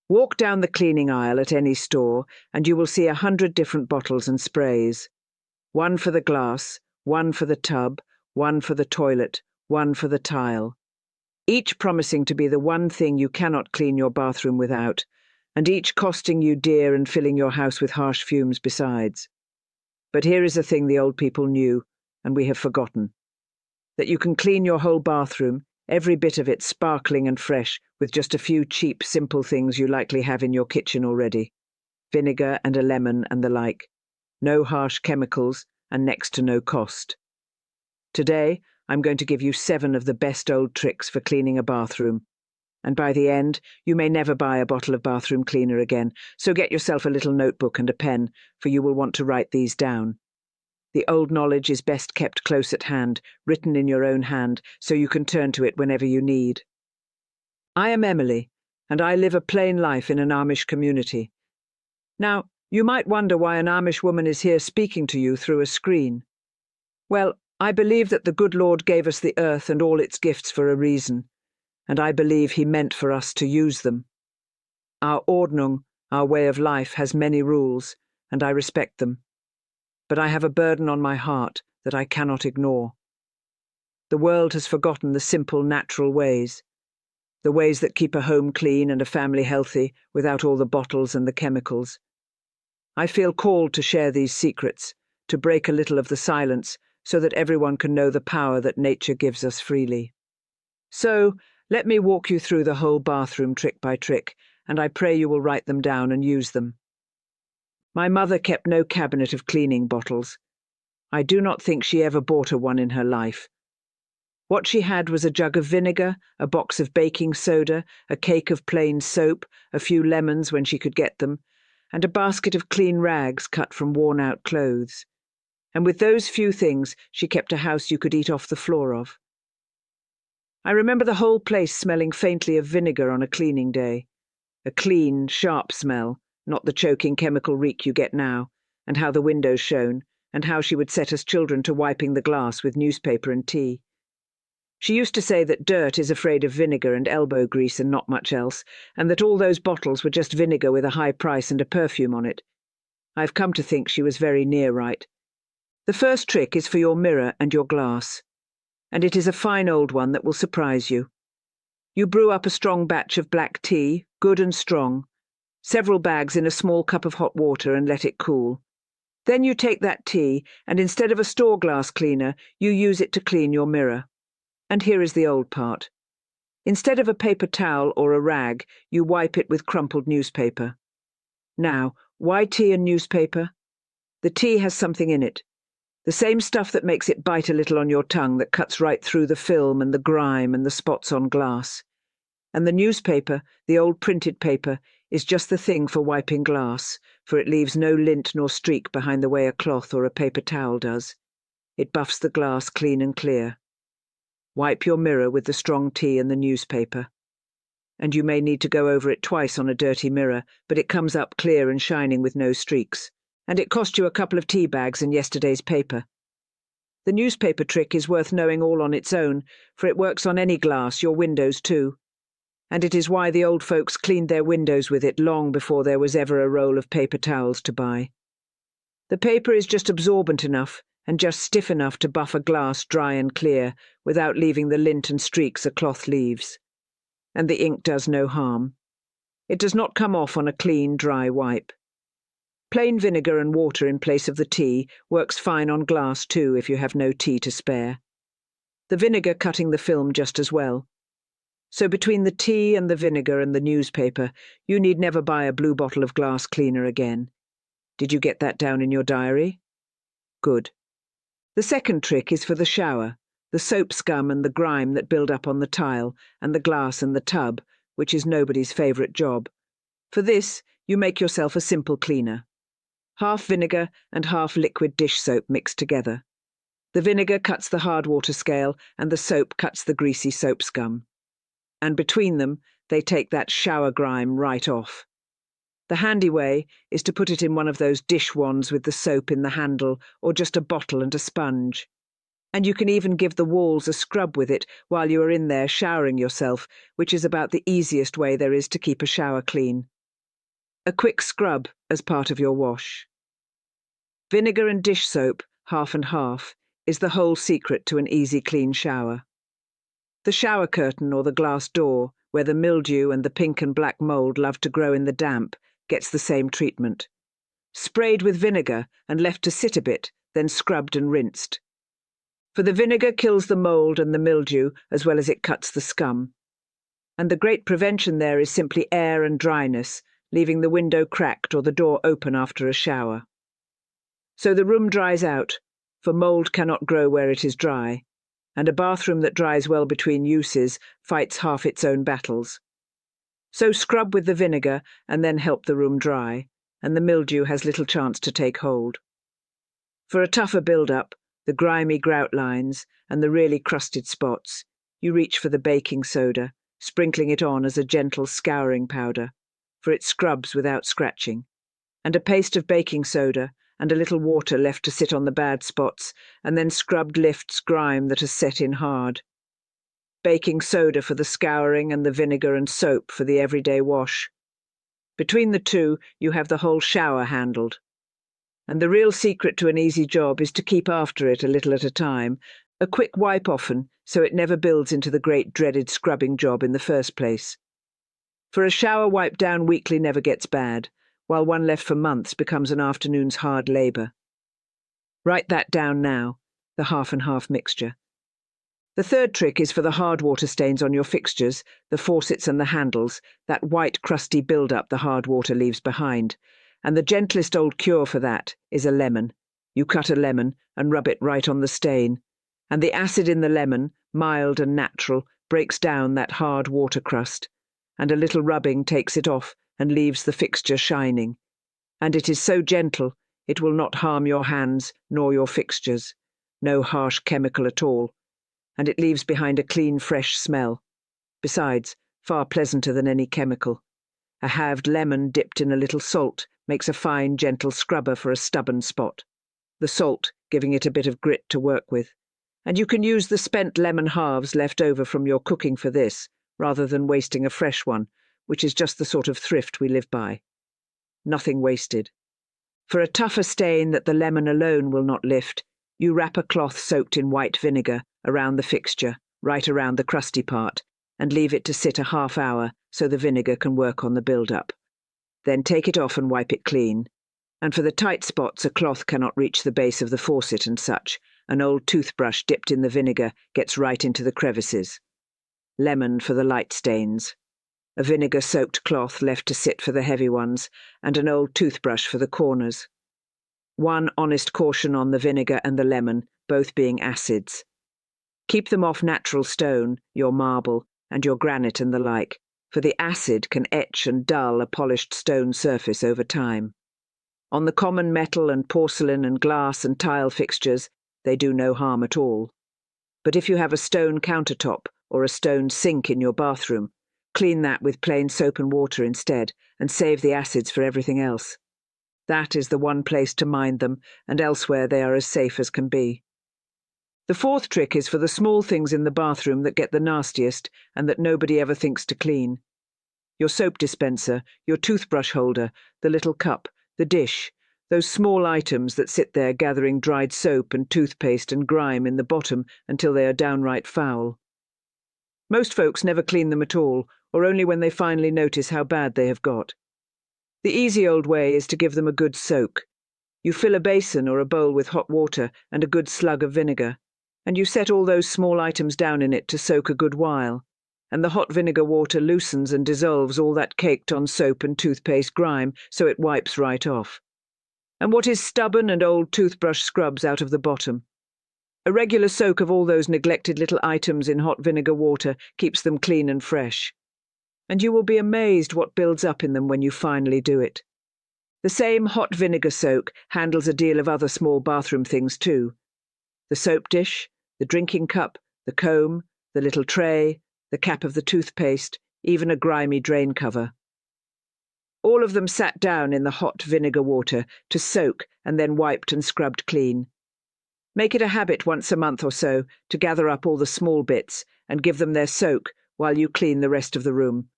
Walk down the cleaning aisle at any store and you will see 100 different bottles and sprays. One for the glass, one for the tub, one for the toilet, one for the tile. Each promising to be the one thing you cannot clean your bathroom without, and each costing you dear and filling your house with harsh fumes besides. But here is a thing the old people knew, and we have forgotten. That you can clean your whole bathroom, every bit of it sparkling and fresh, with just a few cheap, simple things you likely have in your kitchen already. Vinegar and a lemon and the like. No harsh chemicals, and next to no cost. Today, I'm going to give you 7 of the best old tricks for cleaning a bathroom. And by the end, you may never buy a bottle of bathroom cleaner again, so get yourself a little notebook and a pen, for you will want to write these down. The old knowledge is best kept close at hand, written in your own hand, so you can turn to it whenever you need. I am Emily, and I live a plain life in an Amish community. Now, you might wonder why an Amish woman is here speaking to you through a screen. Well, I believe that the good Lord gave us the earth and all its gifts for a reason, and I believe he meant for us to use them. Our Ordnung, our way of life, has many rules, and I respect them. But I have a burden on my heart that I cannot ignore. The world has forgotten the simple, natural ways, the ways that keep a home clean and a family healthy without all the bottles and the chemicals. I feel called to share these secrets, to break a little of the silence, so that everyone can know the power that nature gives us freely. So, let me walk you through the whole bathroom trick by trick, and I pray you will write them down and use them. My mother kept no cabinet of cleaning bottles. I do not think she ever bought a one in her life. What she had was a jug of vinegar, a box of baking soda, a cake of plain soap, a few lemons when she could get them, and a basket of clean rags cut from worn-out clothes. And with those few things, she kept a house you could eat off the floor of. I remember the whole place smelling faintly of vinegar on a cleaning day. A clean, sharp smell, not the choking chemical reek you get now, and how the windows shone, and how she would set us children to wiping the glass with newspaper and tea. She used to say that dirt is afraid of vinegar and elbow grease and not much else, and that all those bottles were just vinegar with a high price and a perfume on it. I've come to think she was very near right. The first trick is for your mirror and your glass, and it is a fine old one that will surprise you. You brew up a strong batch of black tea, good and strong, several bags in a small cup of hot water and let it cool. Then you take that tea, and instead of a store glass cleaner, you use it to clean your mirror. And here is the old part. Instead of a paper towel or a rag, you wipe it with crumpled newspaper. Now, why tea and newspaper? The tea has something in it. The same stuff that makes it bite a little on your tongue, that cuts right through the film and the grime and the spots on glass. And the newspaper, the old printed paper, is just the thing for wiping glass, for it leaves no lint nor streak behind the way a cloth or a paper towel does. It buffs the glass clean and clear. Wipe your mirror with the strong tea and the newspaper. And you may need to go over it twice on a dirty mirror, but it comes up clear and shining with no streaks. And it cost you a couple of tea bags and yesterday's paper. The newspaper trick is worth knowing all on its own, for it works on any glass, your windows too. And it is why the old folks cleaned their windows with it long before there was ever a roll of paper towels to buy. The paper is just absorbent enough and just stiff enough to buff a glass dry and clear without leaving the lint and streaks a cloth leaves. And the ink does no harm. It does not come off on a clean, dry wipe. Plain vinegar and water in place of the tea works fine on glass too if you have no tea to spare. The vinegar cutting the film just as well. So between the tea and the vinegar and the newspaper, you need never buy a blue bottle of glass cleaner again. Did you get that down in your diary? Good. The second trick is for the shower, the soap scum and the grime that build up on the tile, and the glass and the tub, which is nobody's favourite job. For this, you make yourself a simple cleaner. Half vinegar and half liquid dish soap mixed together. The vinegar cuts the hard water scale and the soap cuts the greasy soap scum. And between them, they take that shower grime right off. The handy way is to put it in one of those dish wands with the soap in the handle, or just a bottle and a sponge. And you can even give the walls a scrub with it while you are in there showering yourself, which is about the easiest way there is to keep a shower clean. A quick scrub as part of your wash. Vinegar and dish soap, half and half, is the whole secret to an easy clean shower. The shower curtain or the glass door, where the mildew and the pink and black mould love to grow in the damp, gets the same treatment. Sprayed with vinegar and left to sit a bit, then scrubbed and rinsed. For the vinegar kills the mould and the mildew as well as it cuts the scum. And the great prevention there is simply air and dryness, leaving the window cracked or the door open after a shower. So the room dries out, for mould cannot grow where it is dry, and a bathroom that dries well between uses fights half its own battles. So scrub with the vinegar and then help the room dry, and the mildew has little chance to take hold. For a tougher build-up, the grimy grout lines and the really crusted spots, you reach for the baking soda, sprinkling it on as a gentle scouring powder, for it scrubs without scratching, and a paste of baking soda and a little water left to sit on the bad spots, and then scrubbed lifts grime that has set in hard. Baking soda for the scouring and the vinegar and soap for the everyday wash. Between the two, you have the whole shower handled. And the real secret to an easy job is to keep after it a little at a time, a quick wipe often, so it never builds into the great dreaded scrubbing job in the first place. For a shower wipe down weekly never gets bad, while one left for months becomes an afternoon's hard labour. Write that down now, the half and half mixture. The third trick is for the hard water stains on your fixtures, the faucets and the handles, that white crusty build-up the hard water leaves behind. And the gentlest old cure for that is a lemon. You cut a lemon and rub it right on the stain, and the acid in the lemon, mild and natural, breaks down that hard water crust, and a little rubbing takes it off and leaves the fixture shining. And it is so gentle, it will not harm your hands nor your fixtures. No harsh chemical at all, and it leaves behind a clean, fresh smell. Besides, far pleasanter than any chemical. A halved lemon dipped in a little salt makes a fine, gentle scrubber for a stubborn spot, the salt giving it a bit of grit to work with. And you can use the spent lemon halves left over from your cooking for this, rather than wasting a fresh one, which is just the sort of thrift we live by. Nothing wasted. For a tougher stain that the lemon alone will not lift, you wrap a cloth soaked in white vinegar around the fixture, right around the crusty part, and leave it to sit a half hour so the vinegar can work on the build-up. Then take it off and wipe it clean. And for the tight spots a cloth cannot reach the base of the faucet and such, an old toothbrush dipped in the vinegar gets right into the crevices. Lemon for the light stains. A vinegar-soaked cloth left to sit for the heavy ones, and an old toothbrush for the corners. One honest caution on the vinegar and the lemon, both being acids. Keep them off natural stone, your marble, and your granite and the like, for the acid can etch and dull a polished stone surface over time. On the common metal and porcelain and glass and tile fixtures, they do no harm at all. But if you have a stone countertop or a stone sink in your bathroom, clean that with plain soap and water instead, and save the acids for everything else. That is the one place to mind them, and elsewhere they are as safe as can be. The fourth trick is for the small things in the bathroom that get the nastiest and that nobody ever thinks to clean. Your soap dispenser, your toothbrush holder, the little cup, the dish, those small items that sit there gathering dried soap and toothpaste and grime in the bottom until they are downright foul. Most folks never clean them at all, or only when they finally notice how bad they have got. The easy old way is to give them a good soak. You fill a basin or a bowl with hot water and a good slug of vinegar, and you set all those small items down in it to soak a good while, and the hot vinegar water loosens and dissolves all that caked on soap and toothpaste grime so it wipes right off. And what is stubborn and old toothbrush scrubs out of the bottom. A regular soak of all those neglected little items in hot vinegar water keeps them clean and fresh. And you will be amazed what builds up in them when you finally do it. The same hot vinegar soak handles a deal of other small bathroom things too. The soap dish, the drinking cup, the comb, the little tray, the cap of the toothpaste, even a grimy drain cover. All of them sat down in the hot vinegar water to soak and then wiped and scrubbed clean. Make it a habit once a month or so to gather up all the small bits and give them their soak while you clean the rest of the room.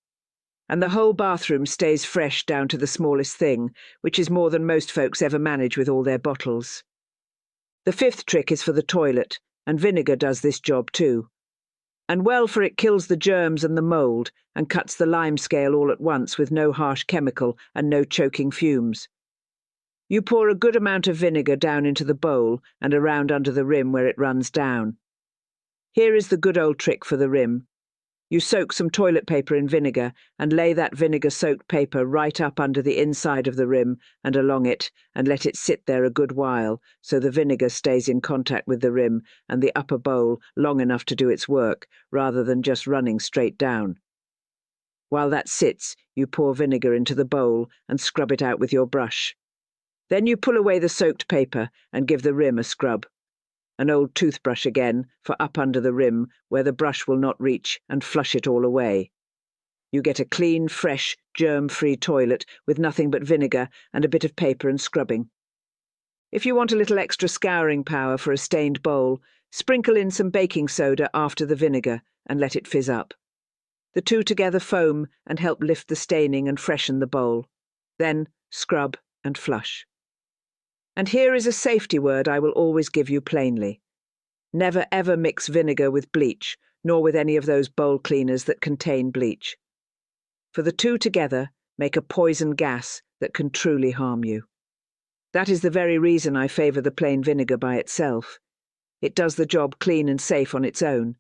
and the whole bathroom stays fresh down to the smallest thing, which is more than most folks ever manage with all their bottles. The fifth trick is for the toilet, and vinegar does this job too. And well, for it kills the germs and the mould and cuts the lime scale all at once with no harsh chemical and no choking fumes. You pour a good amount of vinegar down into the bowl and around under the rim where it runs down. Here is the good old trick for the rim. You soak some toilet paper in vinegar and lay that vinegar-soaked paper right up under the inside of the rim and along it and let it sit there a good while so the vinegar stays in contact with the rim and the upper bowl long enough to do its work rather than just running straight down. While that sits, you pour vinegar into the bowl and scrub it out with your brush. Then you pull away the soaked paper and give the rim a scrub. An old toothbrush again, for up under the rim, where the brush will not reach, and flush it all away. You get a clean, fresh, germ-free toilet with nothing but vinegar and a bit of paper and scrubbing. If you want a little extra scouring power for a stained bowl, sprinkle in some baking soda after the vinegar and let it fizz up. The two together foam and help lift the staining and freshen the bowl. Then scrub and flush. And here is a safety word I will always give you plainly. Never ever mix vinegar with bleach, nor with any of those bowl cleaners that contain bleach. For the two together make a poison gas that can truly harm you. That is the very reason I favour the plain vinegar by itself. It does the job clean and safe on its own,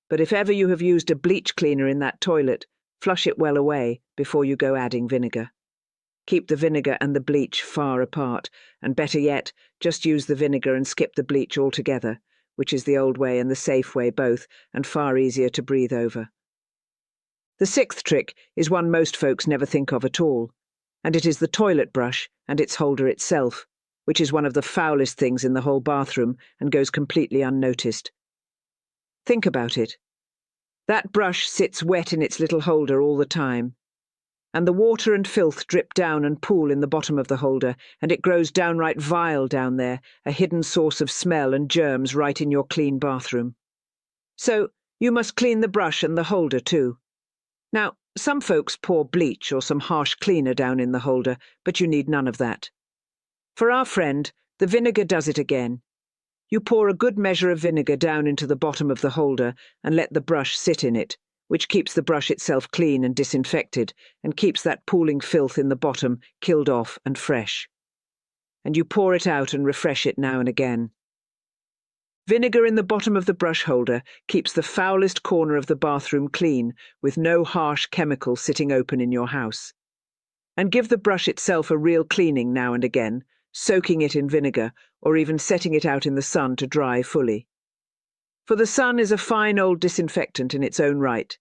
but if ever you have used a bleach cleaner in that toilet, flush it well away before you go adding vinegar. Keep the vinegar and the bleach far apart, and better yet, just use the vinegar and skip the bleach altogether, which is the old way and the safe way both, and far easier to breathe over. The sixth trick is one most folks never think of at all, and it is the toilet brush and its holder itself, which is one of the foulest things in the whole bathroom and goes completely unnoticed. Think about it. That brush sits wet in its little holder all the time, and the water and filth drip down and pool in the bottom of the holder, and it grows downright vile down there, a hidden source of smell and germs right in your clean bathroom. So you must clean the brush and the holder too. Now, some folks pour bleach or some harsh cleaner down in the holder, but you need none of that. For our friend, the vinegar does it again. You pour a good measure of vinegar down into the bottom of the holder and let the brush sit in it, which keeps the brush itself clean and disinfected, and keeps that pooling filth in the bottom killed off and fresh. And you pour it out and refresh it now and again. Vinegar in the bottom of the brush holder keeps the foulest corner of the bathroom clean, with no harsh chemical sitting open in your house. And give the brush itself a real cleaning now and again, soaking it in vinegar, or even setting it out in the sun to dry fully. For the sun is a fine old disinfectant in its own right,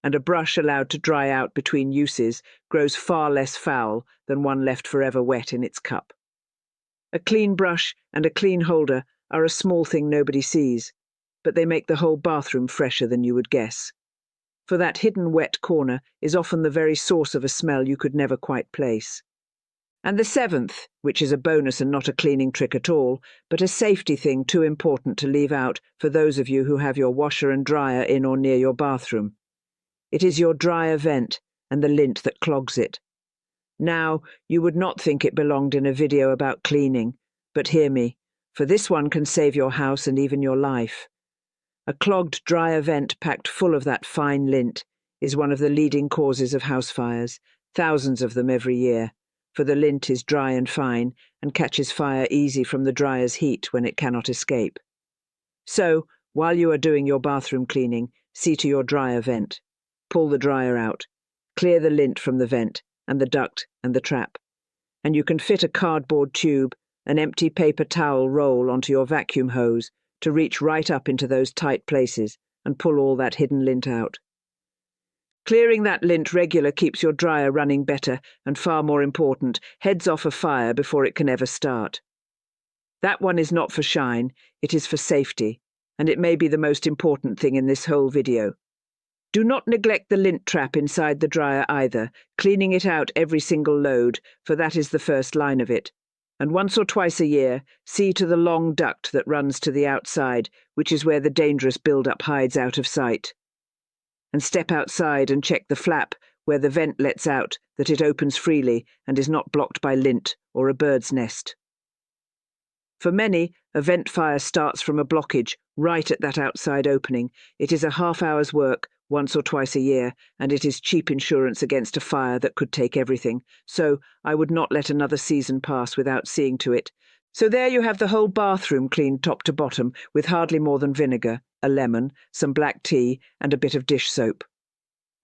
and a brush allowed to dry out between uses grows far less foul than one left forever wet in its cup. A clean brush and a clean holder are a small thing nobody sees, but they make the whole bathroom fresher than you would guess. For that hidden wet corner is often the very source of a smell you could never quite place. And the seventh, which is a bonus and not a cleaning trick at all, but a safety thing too important to leave out for those of you who have your washer and dryer in or near your bathroom. It is your dryer vent and the lint that clogs it. Now, you would not think it belonged in a video about cleaning, but hear me, for this one can save your house and even your life. A clogged dryer vent packed full of that fine lint is one of the leading causes of house fires, thousands of them every year. For the lint is dry and fine, and catches fire easy from the dryer's heat when it cannot escape. So, while you are doing your bathroom cleaning, see to your dryer vent. Pull the dryer out. Clear the lint from the vent, and the duct, and the trap. And you can fit a cardboard tube, an empty paper towel roll onto your vacuum hose to reach right up into those tight places and pull all that hidden lint out. Clearing that lint regular keeps your dryer running better and, far more important, heads off a fire before it can ever start. That one is not for shine, it is for safety, and it may be the most important thing in this whole video. Do not neglect the lint trap inside the dryer either, cleaning it out every single load, for that is the first line of it. And once or twice a year, see to the long duct that runs to the outside, which is where the dangerous build-up hides out of sight. And step outside and check the flap where the vent lets out, that it opens freely and is not blocked by lint or a bird's nest. For many, a vent fire starts from a blockage right at that outside opening. It is a half-hour's work, once or twice a year, and it is cheap insurance against a fire that could take everything. So I would not let another season pass without seeing to it. So there you have the whole bathroom cleaned top to bottom, with hardly more than vinegar, a lemon, some black tea, and a bit of dish soap.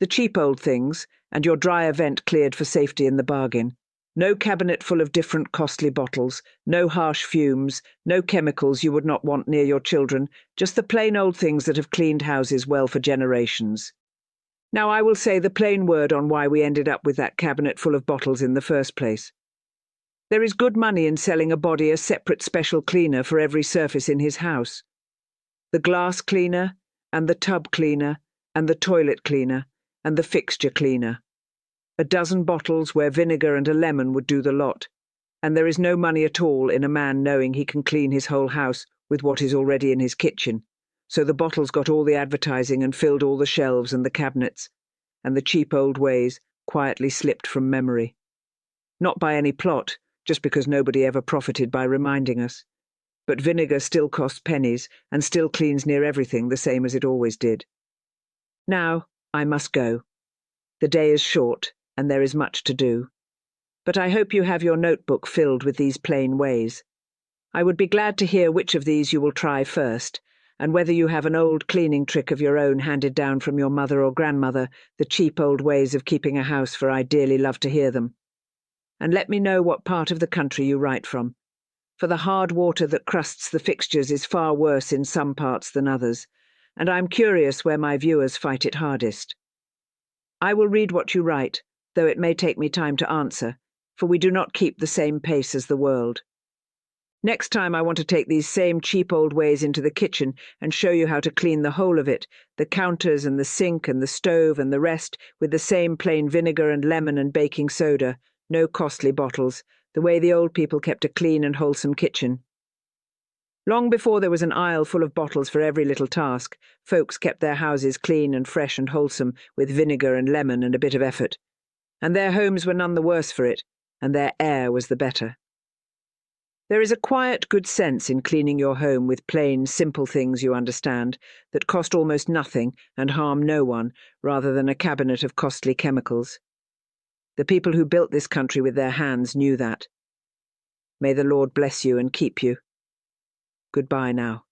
The cheap old things, and your dryer vent cleared for safety in the bargain. No cabinet full of different costly bottles, no harsh fumes, no chemicals you would not want near your children, just the plain old things that have cleaned houses well for generations. Now I will say the plain word on why we ended up with that cabinet full of bottles in the first place. There is good money in selling a body a separate special cleaner for every surface in his house. The glass cleaner, and the tub cleaner, and the toilet cleaner, and the fixture cleaner. A dozen bottles where vinegar and a lemon would do the lot, and there is no money at all in a man knowing he can clean his whole house with what is already in his kitchen. So the bottles got all the advertising and filled all the shelves and the cabinets, and the cheap old ways quietly slipped from memory. Not by any plot, just because nobody ever profited by reminding us. But vinegar still costs pennies and still cleans near everything the same as it always did. Now I must go. The day is short, and there is much to do. But I hope you have your notebook filled with these plain ways. I would be glad to hear which of these you will try first, and whether you have an old cleaning trick of your own handed down from your mother or grandmother, the cheap old ways of keeping a house, for I dearly love to hear them. And let me know what part of the country you write from, for the hard water that crusts the fixtures is far worse in some parts than others, and I'm curious where my viewers fight it hardest. I will read what you write, though it may take me time to answer, for we do not keep the same pace as the world. Next time I want to take these same cheap old ways into the kitchen and show you how to clean the whole of it, the counters and the sink and the stove and the rest, with the same plain vinegar and lemon and baking soda, no costly bottles, the way the old people kept a clean and wholesome kitchen. Long before there was an aisle full of bottles for every little task, folks kept their houses clean and fresh and wholesome with vinegar and lemon and a bit of effort. And their homes were none the worse for it, and their air was the better. There is a quiet good sense in cleaning your home with plain, simple things you understand, that cost almost nothing and harm no one, rather than a cabinet of costly chemicals. The people who built this country with their hands knew that. May the Lord bless you and keep you. Goodbye now.